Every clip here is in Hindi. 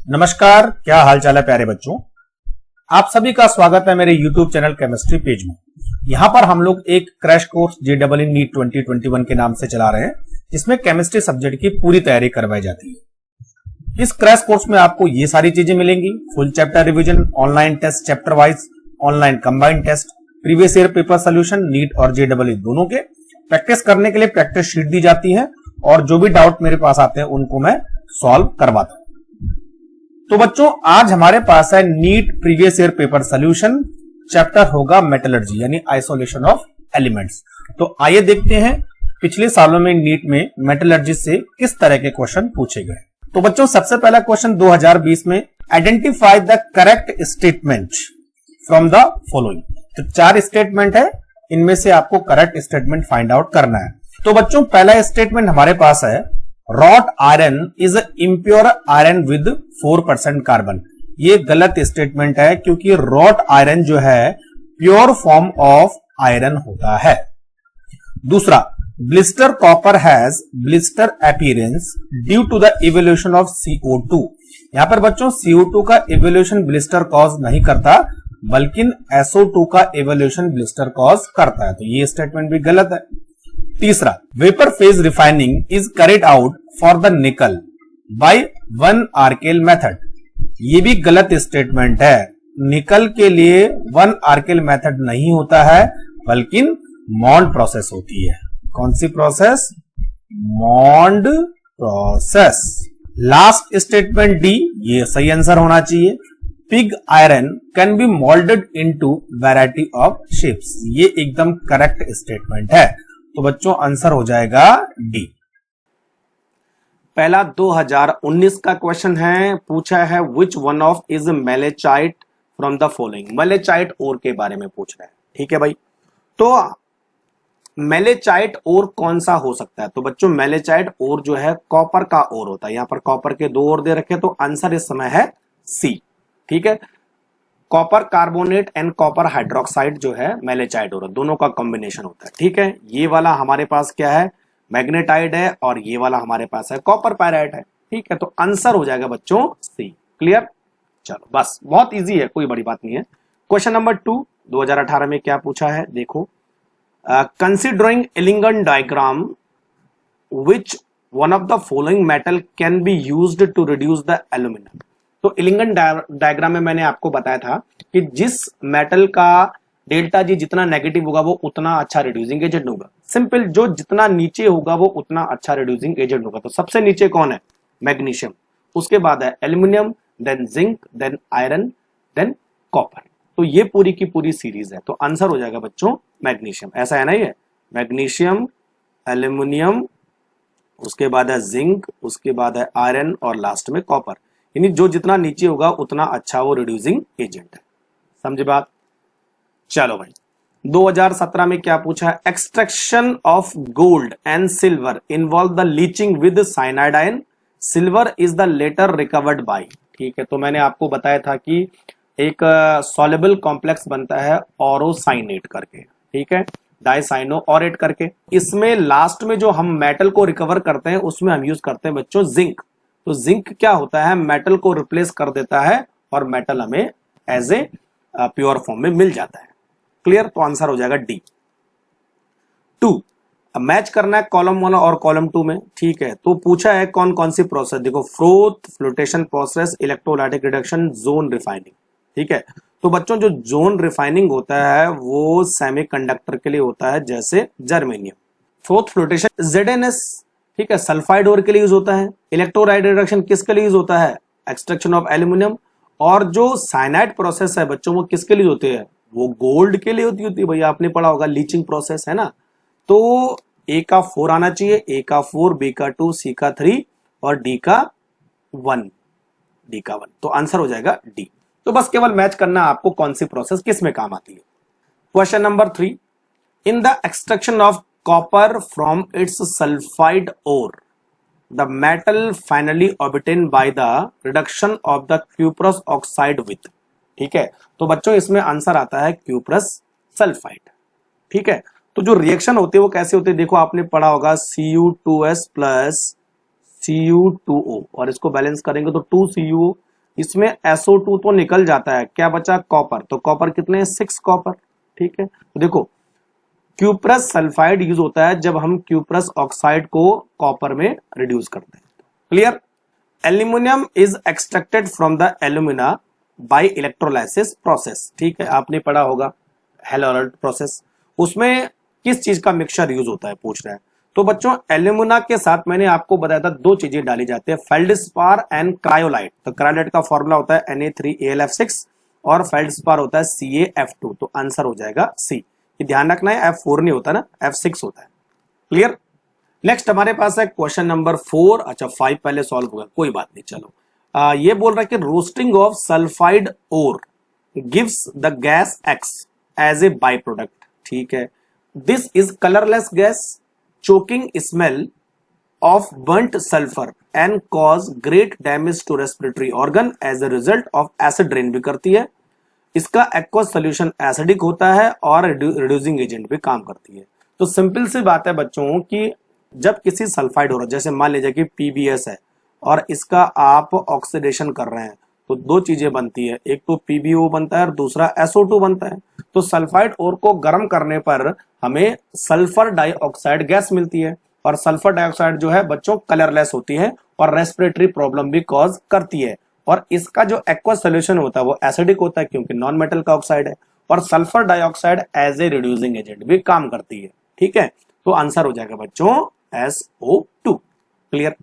नमस्कार, क्या हाल चाल है प्यारे बच्चों। आप सभी का स्वागत है मेरे YouTube चैनल केमिस्ट्री पेज में। यहां पर हम लोग एक क्रैश कोर्स JEE नीट 2021 के नाम से चला रहे हैं, जिसमें केमिस्ट्री सब्जेक्ट की पूरी तैयारी करवाई जाती है। इस क्रैश कोर्स में आपको ये सारी चीजें मिलेंगी: full chapter revision, online test chapter wise, online combined test, previous year paper solution NEET और JEE दोनों के। प्रैक्टिस करने के लिए प्रैक्टिस शीट दी जाती है और जो भी डाउट मेरे पास आते हैं उनको मैं सॉल्व करवाता हूं। तो बच्चों, आज हमारे पास है NEET previous year paper solution, chapter होगा मेटलर्जी यानी आइसोलेशन ऑफ एलिमेंट्स। तो आइए देखते हैं पिछले सालों में नीट में मेटलर्जी से किस तरह के क्वेश्चन पूछे गए। तो बच्चों, सबसे पहला क्वेश्चन 2020 में, identify the correct statement from the following. तो 4 स्टेटमेंट है, इनमें से आपको करेक्ट स्टेटमेंट फाइंड आउट करना है। तो बच्चों, पहला स्टेटमेंट हमारे पास है, wrought iron is impure iron with 4% carbon. ये गलत स्टेटमेंट है, क्योंकि रॉट आयरन जो है प्योर फॉर्म ऑफ आयरन होता है। दूसरा, blister copper has blister appearance due to the evolution of CO2। यहां पर बच्चों CO2 का इवोल्यूशन ब्लिस्टर कॉज नहीं करता, बल्कि SO2 का इवोल्यूशन ब्लिस्टर कॉज करता है। तो ये स्टेटमेंट भी गलत है। तीसरा, vapour phase refining is carried out for the निकल बाय 1 आर्केल मेथड। ये भी गलत स्टेटमेंट है। निकल के लिए 1 आर्केल मेथड नहीं होता है, बल्कि मॉन्ड प्रोसेस होती है। कौन सी process? Mond process. Last statement D, ये सही आंसर होना चाहिए। Pig iron can be moulded into variety of shapes. ये एकदम करेक्ट स्टेटमेंट है। तो बच्चों, आंसर हो जाएगा डी। पहला 2019 का क्वेश्चन है, पूछा है which one of is malachite from the following. Malachite ore के बारे में पूछ रहा है। ठीक है भाई, तो मेलेचाइट ओर कौन सा हो सकता है? तो बच्चों, मेलेचाइट ओर जो है कॉपर का ओर होता है। यहां पर कॉपर के 2 ओर दे रखे, तो आंसर इस समय है सी। ठीक है, copper carbonate and copper hydroxide जो है मेलेचाइट ओर, दोनों का कॉम्बिनेशन होता है। ठीक है, ये वाला हमारे पास क्या है? मैग्नेटाइड है, और ये वाला हमारे पास है कॉपर पायराइट है। ठीक है, तो आंसर हो जाएगा बच्चों सी। क्लियर? चलो, बस बहुत इजी है, कोई बड़ी बात नहीं है। क्वेश्चन नंबर 2, 2018 में क्या पूछा है देखो। Considering Ellingham diagram which one of the following metal can be used to reduce the aluminium. तो इलिंगन डायग्राम में मैंने आपको बताया था कि जिस मेटल का डेल्टा जी जितना नेगेटिव होगा वो उतना अच्छा रिड्यूसिंग एजेंट होगा। सिंपल, जो जितना नीचे होगा वो उतना अच्छा रिड्यूसिंग एजेंट होगा। तो सबसे नीचे कौन है? मैग्नीशियम, उसके बाद है aluminium, then zinc, then iron, then copper. तो ये पूरी की पूरी सीरीज है। तो आंसर हो जाएगा बच्चों मैग्नीशियम। ऐसा है ना, ये मैग्नीशियम, एल्यूमिनियम, उसके बाद है जिंक, उसके बाद है आयरन और लास्ट में कॉपर। यानी जो जितना नीचे होगा उतना अच्छा वो रिड्यूसिंग एजेंट है। समझे बात? चलो भाई, 2017 में क्या पूछा है? Extraction of gold and silver involve the leaching with cyanide ion, silver is the later recovered by. ठीक है, तो मैंने आपको बताया था कि एक सॉल्युबल कॉम्प्लेक्स बनता है ओरोसाइनेट करके। ठीक है, डाइसाइनो ऑरेट करके। इसमें लास्ट में जो हम मेटल को रिकवर करते हैं उसमें हम यूज करते हैं बच्चों जिंक। तो जिंक क्या होता है? मेटल को रिप्लेस कर देता है और मेटल हमें एज ए प्योर फॉर्म में मिल जाता है। क्लियर? तो आंसर हो जाएगा डी। 2, मैच करना है कॉलम 1 और कॉलम 2 में। ठीक है, तो पूछा है कौन कौन सी प्रोसेस। देखो, froth, flotation process, electrolytic reduction, zone refining. ठीक है, तो बच्चों जो जोन रिफाइनिंग होता है वो सेमीकंडक्टर के लिए होता है, जैसे जर्मेनियम। फोर्थ फ्लोटेशन ZnS, ठीक है, सल्फाइड ओर के लिए यूज होता है। इलेक्ट्रोलाइटिक रिडक्शन किसके लिए यूज होता है? Extraction of aluminium. और जो साइनाइड प्रोसेस है बच्चों वो किसके लिए होती है? वो गोल्ड के लिए होती है। भैया आपने पढ़ा होगा, लीचिंग प्रोसेस है ना। तो A का 4 आना चाहिए, A का 4, B का 2, C का 3 और D का 1। तो आंसर हो जाएगा डी। तो बस केवल मैच करना आपको कौन सी प्रोसेस किस में काम आती है। Question number 3, in the extraction of copper from its sulphide ore the metal finally obtain by the reduction of the cuprous oxide with. ठीक है, तो बच्चों इसमें आंसर आता है क्यूप्रस सल्फाइड। ठीक है, तो जो रिएक्शन होते हैं वो कैसे होते हैं? देखो, आपने पढ़ा होगा Cu2s प्लस Cu2O, और इसको बैलेंस करेंगे तो 2Cu इसमें SO2 तो निकल जाता है, क्या बचा कॉपर, तो कॉपर कितने 6 कॉपर। ठीक है, तो देखो क्यूप्रस सल्फाइड यूज होता है जब हम क्यूप्रस ऑक्साइड को कॉपर में रिड्यूस करते हैं। Clear. Aluminium is extracted from the alumina by electrolysis process. ठीक है, आपने पढ़ा होगा हेलोराइट प्रोसेस, उसमें किस चीज का मिक्सचर यूज होता है पूछ रहा है। तो बच्चों एल्यूमिना के साथ मैंने आपको बताया था दो चीजें डाली जाती है, फेल्डस्पार एंड क्रायोलाइट। तो क्रायोलाइट का फॉर्मूला होता है Na3AlF6 और फेल्डस्पार होता है CaF2। तो आंसर हो जाएगा सी। ये ध्यान रखना है F4 नहीं होता ना, F6 होता है। क्लियर। नेक्स्ट हमारे पास है क्वेश्चन नंबर 4। अच्छा 5 पहले सॉल्व होगा, कोई बात नहीं, चलो। ये बोल रहा है कि roasting of sulphide ore gives the gas X as a by product. ठीक है, this is colourless gas, choking smell of burnt sulphur and cause great damage to respiratory organ as a result of acid rain भी करती है। इसका एक्वस सोल्यूशन एसिडिक होता है और रिड्यूसिंग एजेंट भी काम करती है। तो सिंपल सी बात है बच्चों कि जब किसी सल्फाइड हो रहा है, जैसे मान लीजिए कि PbS है और इसका आप ऑक्सीडेशन कर रहे हैं, तो दो चीजें बनती है, एक तो PbO बनता है और दूसरा SO2 बनता है। तो सल्फाइड ओर को गर्म करने पर हमें सल्फर डाइऑक्साइड गैस मिलती है और सल्फर डाइऑक्साइड जो है बच्चों कलरलेस होती है और रेस्पिरेटरी प्रॉब्लम भी कॉज करती है। और इसका जो एक्वस सोल्यूशन होता है वो एसिडिक होता है क्योंकि नॉन मेटल का ऑक्साइड है, और sulphur dioxide as a reducing agent भी काम करती है। ठीक है, तो आंसर हो जाएगा बच्चों SO2। क्लियर।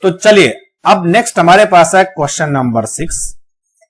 तो चलिए अब नेक्स्ट हमारे पास है क्वेश्चन नंबर 6।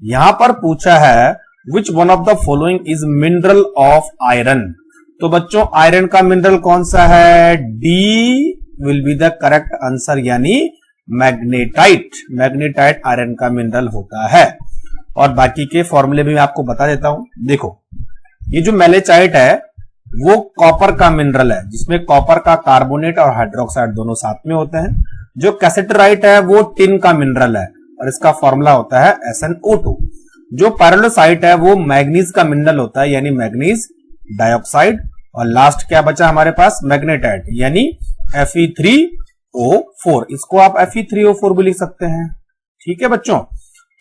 यहां पर पूछा है which one of the following is mineral of iron. तो बच्चों आयरन का मिनरल कौन सा है, D will be the correct answer, यानी मैग्नेटाइट। मैग्नेटाइट आयरन का मिनरल होता है। और बाकी के फॉर्मूले भी मैं आपको बता देता हूं। देखो ये जो मैलेचाइट है वो कॉपर का मिनरल है, जिसमें कॉपर का कार्बोनेट और हाइड्रोक्साइड दोनों साथ में होते हैं। जो कैसेटराइट है वो टिन का मिनरल है और इसका फॉर्मूला होता है SnO2। जो पैरेलोसाइट है वो मैग्नीज का मिनरल होता है, यानी मैग्नीज डाइऑक्साइड। और लास्ट क्या बचा हमारे पास, मैग्नेटाइट, यानी Fe3O4। इसको आप Fe3O4 भी लिख सकते हैं। ठीक है बच्चों,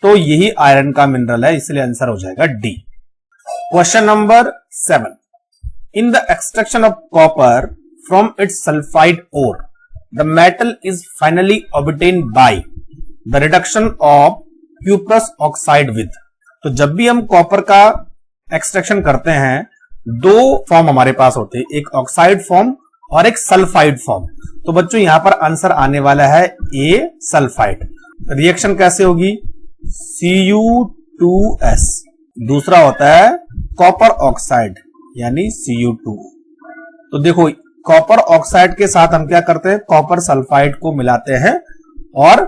तो यही आयरन का मिनरल है, इसलिए आंसर हो जाएगा D. Question number 7। In the extraction of copper from its sulfide ore, the metal is finally obtained by the reduction of cuprous oxide with। तो जब भी हम कॉपर का एक्सट्रैक्शन करते हैं दो फॉर्म हमारे पास होते हैं, एक ऑक्साइड फॉर्म और एक सल्फाइड फॉर्म। तो बच्चों यहां पर आंसर आने वाला है ए सल्फाइड। रिएक्शन कैसे होगी, Cu2S। दूसरा होता है कॉपर ऑक्साइड यानी Cu2। तो देखो कॉपर ऑक्साइड के साथ हम क्या करते हैं, कॉपर सल्फाइड को मिलाते हैं और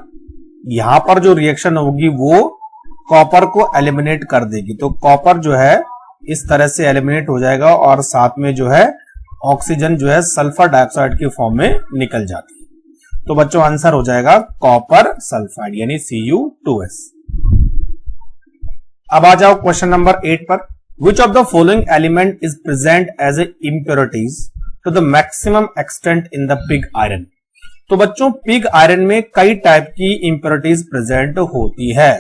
यहां पर जो रिएक्शन होगी वो कॉपर को एलिमिनेट कर देगी। तो कॉपर जो है इस तरह से एलिमिनेट हो जाएगा और साथ में जो है ऑक्सीजन जो है सल्फर डाइऑक्साइड की फॉर्म में निकल जाती है। तो बच्चों आंसर हो जाएगा कॉपर सल्फाइड यानी Cu2S। अब आ जाओ क्वेश्चन नंबर 8 पर। Which of the following element is present as a impurities to the maximum extent in the pig iron? तो बच्चों पिग आयरन में कई टाइप की इंप्योरिटीज प्रेजेंट होती है,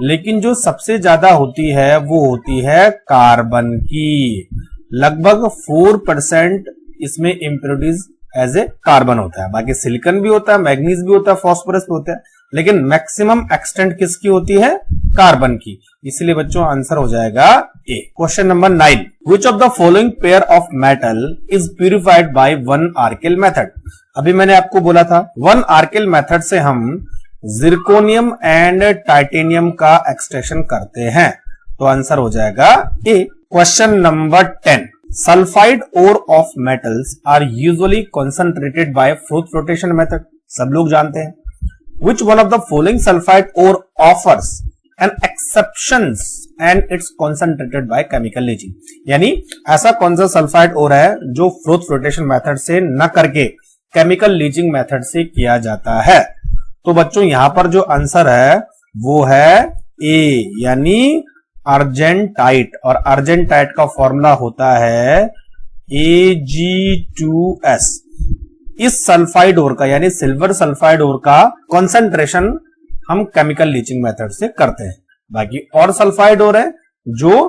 लेकिन जो सबसे ज्यादा होती है वो होती है कार्बन की। लगभग 4% इसमें इंप्योरिटीज एज ए कार्बन होता है। बाकी सिलिकॉन भी होता है, मैग्नीज भी होता है, फास्फोरस भी होता है, लेकिन मैक्सिमम एक्सटेंट किसकी होती है, कार्बन की। इसलिए बच्चों आंसर हो जाएगा A. Question number 9। Which of the following pair of metal is purified by van Arkel method. अभी मैंने आपको बोला था वन आर्किल मेथड से हम जिरकोनियम एंड टाइटेनियम का एक्सट्रैक्शन करते हैं। तो आंसर हो जाएगा A. Question number 10। Sulphide ore of metals are usually concentrated by froth flotation method. सब लोग जानते हैं। Which one of the following sulfide ore offers an exceptions and it's concentrated by chemical leaching। यानी ऐसा कौन सा सल्फाइड ओर है जो फ्रूट फ्लोटेशन मेथड से न करके केमिकल लीचिंग मेथड से किया जाता है। तो बच्चों यहां पर जो आंसर है वो है ए, यानी अर्जेंटाइट। और अर्जेंटाइट का फॉर्मूला होता है Ag2S। इस सल्फाइड ओर का यानी सिल्वर सल्फाइड ओर का कॉन्सेंट्रेशन हम केमिकल लीचिंग मेथड से करते हैं। बाकी और सल्फाइड और है जो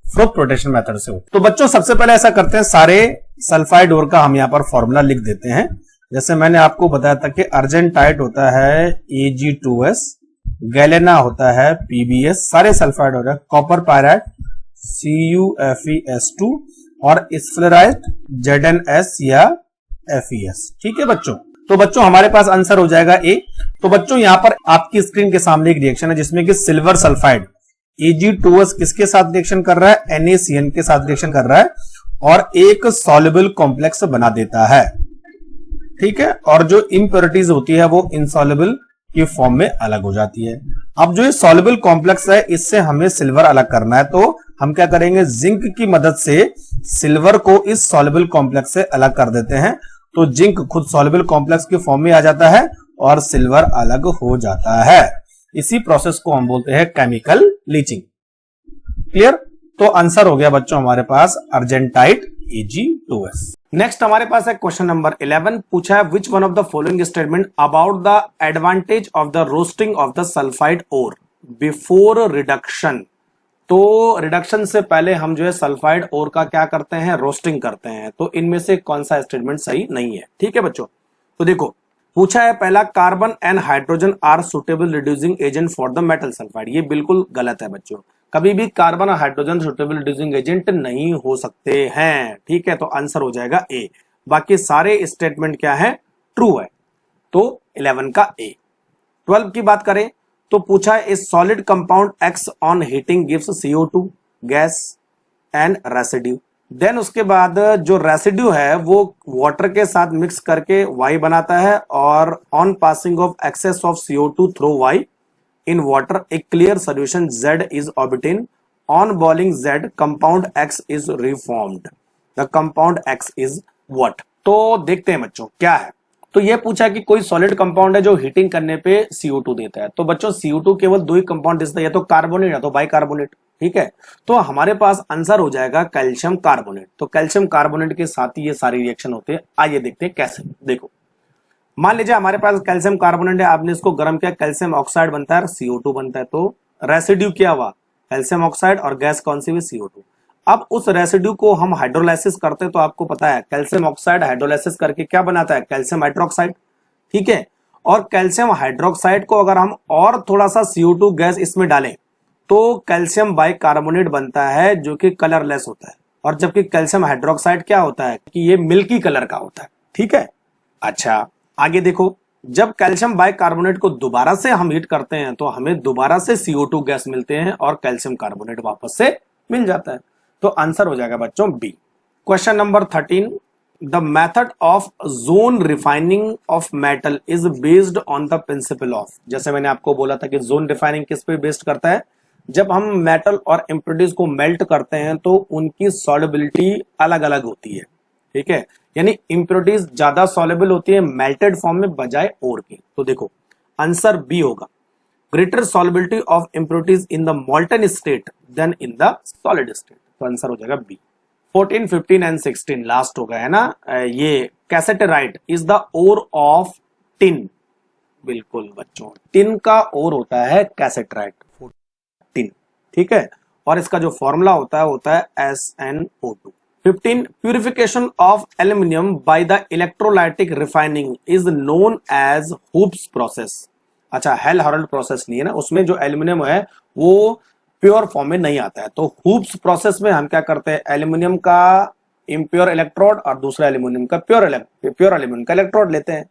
फ्लोटेशन मेथड से होते। तो बच्चों सबसे पहले ऐसा करते हैं, सारे सल्फाइड और का हम यहां पर फॉर्मूला लिख देते हैं। जैसे मैंने आपको बताया था कि अर्जेंटाइट होता है Ag2S, गैलेना होता है PbS, सारे सल्फाइड हो रहा है, कॉपर पायराइड CuFeS2 और स्फेराइट ZnS या FeS। ठीक है बच्चों, तो बच्चों हमारे पास आंसर हो जाएगा ए। तो बच्चों यहां पर आपकी स्क्रीन के सामने एक रिएक्शन है जिसमें कि सिल्वर सल्फाइड Ag2S किसके साथ रिएक्शन कर रहा है, NaCN के साथ रिएक्शन कर रहा है और एक सॉल्युबल कॉम्प्लेक्स बना देता है। ठीक है, और जो इम्प्योरिटीज होती है वो इनसॉल्युबल की फॉर्म में अलग हो जाती है। अब जो ये सॉल्युबल कॉम्प्लेक्स है इससे हमें सिल्वर अलग करना है, तो हम क्या करेंगे, जिंक की मदद से सिल्वर को इस सॉल्युबल कॉम्प्लेक्स से अलग कर देते हैं। तो जिंक खुद सॉल्युबल कॉम्प्लेक्स की फॉर्म में आ जाता है और सिल्वर अलग हो जाता है। इसी प्रोसेस को हम बोलते हैं केमिकल लीचिंग। क्लियर? तो आंसर हो गया बच्चों हमारे पास अर्जेंटाइट Ag2S। नेक्स्ट हमारे पास है क्वेश्चन नंबर 11, पूछा है which one of the following statement about the advantage of the roasting of the sulphide ore before reduction. तो रिडक्शन से पहले हम जो है सल्फाइड ओर का क्या करते हैं, रोस्टिंग करते हैं। तो इनमें से कौन सा स्टेटमेंट सही नहीं है। ठीक है बच्चों, तो देखो पूछा है पहला, carbon and hydrogen are suitable reducing agent for the metal sulphide. ये बिल्कुल गलत है बच्चों, कभी भी कार्बन और हाइड्रोजन सुटेबल रिड्यूसिंग एजेंट नहीं हो सकते हैं। ठीक है, तो आंसर हो जाएगा ए। बाकी सारे स्टेटमेंट क्या है, ट्रू है। तो 11 का ए। 12 की बात करें तो पूछा है इस solid compound X on heating gives CO2 gas and residue. Then उसके बाद जो रेसिड्यू है वो वाटर के साथ मिक्स करके Y बनाता है और on passing of excess of CO2 through Y in water a clear solution Z is obtained. On boiling Z compound X is reformed. The compound X is what? तो देखते हैं बच्चों क्या है। तो ये पूछा कि कोई सॉलिड कंपाउंड है जो हीटिंग करने पे CO2 देता है। तो बच्चों CO2 केवल दो ही कंपाउंड देता है, या तो कार्बोनेट या तो बाइकार्बोनेट। ठीक है, तो हमारे पास आंसर हो जाएगा कैल्शियम कार्बोनेट। तो कैल्शियम कार्बोनेट के साथ ही ये सारी रिएक्शन होते हैं। आइए देखते हैं कैसे। देखो मान लीजिए हमारे पास कैल्शियम कार्बोनेट है, आपने इसको गर्म किया, कैल्शियम ऑक्साइड बनता है, CO2 बनता है। तो रेसिड्यू क्या हुआ, कैल्शियम ऑक्साइड, और गैस कौन सी हुई, CO2। अब उस रेसिड्यू को हम हाइड्रोलाइसिस करते हैं, तो आपको पता है कैल्शियम ऑक्साइड हाइड्रोलाइसिस करके क्या बनाता है, कैल्शियम हाइड्रोक्साइड। ठीक है, और कैल्शियम हाइड्रोक्साइड को अगर हम और थोड़ा सा CO2 गैस इसमें डालें तो कैल्शियम बाइकार्बोनेट बनता है जो कि कलरलेस होता है। और जबकि कैल्शियम हाइड्रोक्साइड क्या होता है कि ये मिल्की कलर का होता है। ठीक है, अच्छा आगे देखो, जब कैल्शियम बाइकार्बोनेट को दोबारा से हम हीट करते हैं तो हमें दोबारा से CO2 गैस मिलते हैं और कैल्शियम कार्बोनेट वापस से मिल जाता है। तो आंसर हो जाएगा बच्चों B. Question number 13, the method of zone refining of metal is based on the principle of. जैसे मैंने आपको बोला था कि जोन रिफाइनिंग किस पे बेस्ड करता है, जब हम मेटल और इम्प्योरिटीज को मेल्ट करते हैं तो उनकी सॉल्युबिलिटी अलग अलग होती है। ठीक है, यानी इम्प्योरिटीज ज्यादा सॉल्युबल होती है मेल्टेड फॉर्म में बजाय ओर के। तो देखो आंसर बी होगा, greater solubility of impurities in the molten state than in the solid state. तो आंसर हो जाएगा बी। 14, 15 एंड 16 लास्ट हो गया है ना। ये cassiterite is the ore of tin. बिल्कुल बच्चों, टिन का ओर होता है कैसेटराइट, टिन। ठीक है, और इसका जो फॉर्मूला होता है SnO2। 15, purification of aluminium by the electrolytic refining is known as hoops process. अच्छा, हेल-हेराल्ड प्रोसेस नहीं है ना, उसमें जो एल्यूमिनियम है वो प्योर फॉर्म में नहीं आता है। तो हुप्स प्रोसेस में हम क्या करते हैं, एल्यूमिनियम का इम्प्योर इलेक्ट्रोड और दूसरा एल्यूमिनियम का प्योर एल्यूमिनियम का इलेक्ट्रोड लेते हैं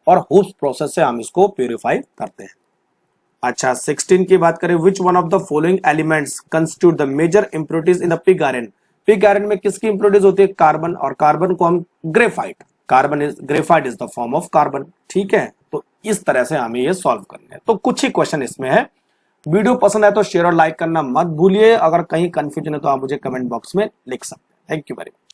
और हुप्स प्रोसेस से हम इसको प्यूरिफाई करते हैं। अच्छा, 16 की बात करें, which one of the following elements constitute the major impurities in the pig iron. Pig iron में किसकी इंप्योरिटीज होती है, कार्बन, और कार्बन को हम graphite is the form of carbon. ठीक है, तो इस तरह से हमें ये सॉल्व करने हैं। तो कुछ ही क्वेश्चन इसमें है। वीडियो पसंद है तो शेयर और लाइक करना मत भूलिए। अगर कहीं कंफ्यूजन है तो आप मुझे कमेंट बॉक्स में लिख सकते हैं। Thank you very much.